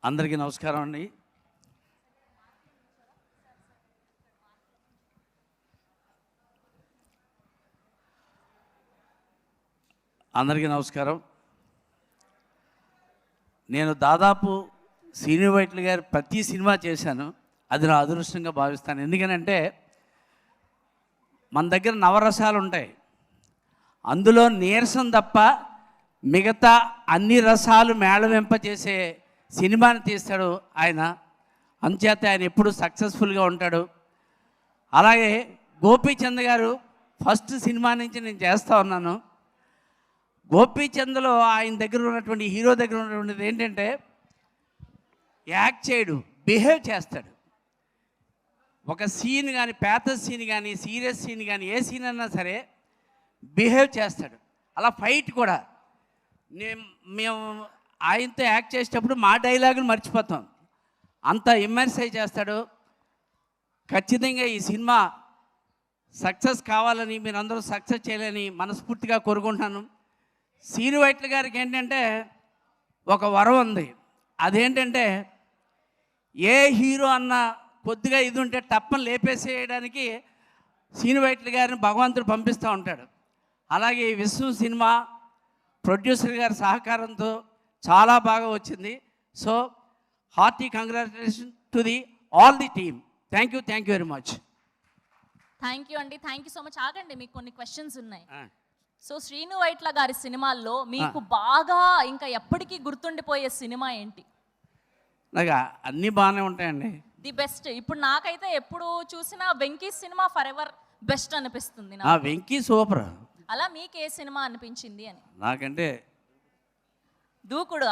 అందరికీ నమస్కారం అండి. అందరికీ నమస్కారం. నేను దాదాపు శ్రీను వైట్ల గారి ప్రతి సినిమా చేశాను. అది నా అదృష్టంగా భావిస్తాను. ఎందుకనంటే మన దగ్గర నవరసాలు ఉంటాయి, అందులో నీరసం తప్ప మిగతా అన్ని రసాలు మేళవింపజేసే సినిమాని తీస్తాడు ఆయన. అంచేత ఆయన ఎప్పుడు సక్సెస్ఫుల్గా ఉంటాడు. అలాగే గోపీచంద్ గారు ఫస్ట్ సినిమా నుంచి నేను చేస్తూ ఉన్నాను. గోపీచంద్లో ఆయన దగ్గర ఉన్నటువంటి హీరో దగ్గర ఉన్నటువంటిది ఏంటంటే యాక్ట్ చేయడు, బిహేవ్ చేస్తాడు. ఒక సీన్ కానీ, ప్యాథస్ సీన్ కానీ, సీరియస్ సీన్ కానీ, ఏ సీన్ అన్నా సరే బిహేవ్ చేస్తాడు. అలా ఫైట్ కూడా మేము ఆయనతో యాక్ట్ చేసేటప్పుడు మా డైలాగులు మర్చిపోతాం, అంత ఇమ్మర్స్ అయి చేస్తాడు. ఖచ్చితంగా ఈ సినిమా సక్సెస్ కావాలని, మీరందరూ సక్సెస్ చేయాలని మనస్ఫూర్తిగా కోరుకుంటున్నాను. శ్రీను వైట్ల గారికి ఏంటంటే ఒక వరం ఉంది. అదేంటంటే ఏ హీరో అన్న కొద్దిగా ఇది ఉంటే తప్పని లేపేసేయడానికి శ్రీను వైట్ల గారిని భగవంతుడు పంపిస్తూ ఉంటాడు. అలాగే విష్ణు సినిమా ప్రొడ్యూసర్ గారి సహకారంతో చాలా బాగా వచ్చింది. So hearty congratulation to the all the team. Thank you very much. Thank you అండి. Thank you so much. ఆగండి, మీకు కొన్ని క్వశ్చన్స్ ఉన్నాయి. సో శ్రీను వైట్ల గారి సినిమాల్లో మీకు బాగా ఇంకా ఎప్పటికీ గుర్తుండిపోయే సినిమా ఏంటి? నాకు అన్నీ బాగానే ఉంటాయండి. The best. ఇప్పుడు నాకైతే ఎప్పుడు చూసినా Venky cinema for ever best అనిపిస్తుంది. వెంకీ సూపర్. అలా మీకు ఏ సినిమా అనిపించింది అని? నాకంటే దూకుడు.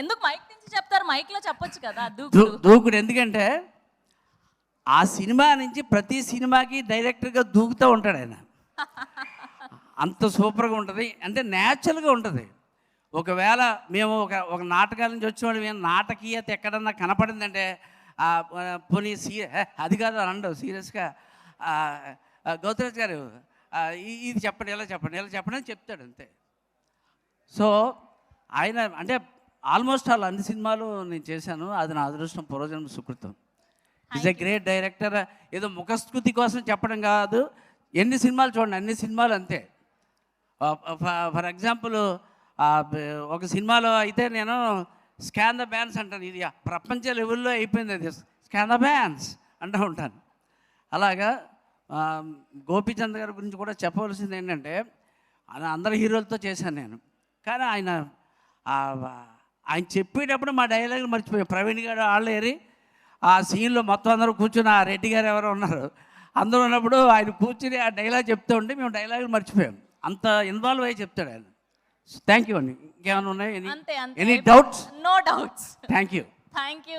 ఎందుకు మైక్ నుంచి చెప్తారు? మైక్లో చెప్పొచ్చు కదా. దూకుడు ఎందుకంటే ఆ సినిమా నుంచి ప్రతి సినిమాకి డైరెక్టర్గా దూకుతూ ఉంటాడు ఆయన. అంత సూపర్గా ఉంటుంది, అంటే న్యాచురల్గా ఉంటుంది. ఒకవేళ మేము ఒక నాటకాల నుంచి వచ్చేవాడు, మేము నాటకీయత ఎక్కడన్నా కనపడిందంటే పోనీ అది కాదు అనండు సీరియస్గా గౌతరాజ్ గారు ఇది చెప్పండి, ఎలా చెప్పండి అని చెప్తాడు అంతే. సో ఆయన అంటే ఆల్మోస్ట్ అన్ని సినిమాలు నేను చేశాను. అది నా అదృష్టం, పూర్వజన్మ సుకృతం. Is a great director. ఏదో ముఖస్థుతి కోసం చెప్పడం కాదు, ఎన్ని సినిమాలు చూడండి, అన్ని సినిమాలు అంతే. ఫర్ ఎగ్జాంపుల్ ఒక సినిమాలో అయితే నేను స్కాన్ ద బ్యాన్స్ అంటాను. ఇది ప్రపంచ లెవెల్లో అయిపోయింది, అది స్కాన్ ద బ్యాన్స్ అంటూ ఉంటాను. అలాగా గోపీచంద్ గారి గురించి కూడా చెప్పవలసింది ఏంటంటే అందరి హీరోలతో చేశాను నేను. కానీ ఆయన చెప్పేటప్పుడు మా డైలాగులు మర్చిపోయాం. ప్రవీణ్ గారు వాళ్ళు ఏరి ఆ సీన్లో మొత్తం అందరూ కూర్చుని, ఆ రెడ్డి గారు ఎవరో ఉన్నారు, అందరూ ఉన్నప్పుడు ఆయన కూర్చుని ఆ డైలాగ్ చెప్తూ ఉంటే మేము డైలాగులు మర్చిపోయాం. అంత ఇన్వాల్వ్ అయ్యి చెప్తాడు ఆయన. థ్యాంక్ యూ అండి. ఇంకేమైనా ఉన్నాయి? Any doubts? No doubts. Thank you.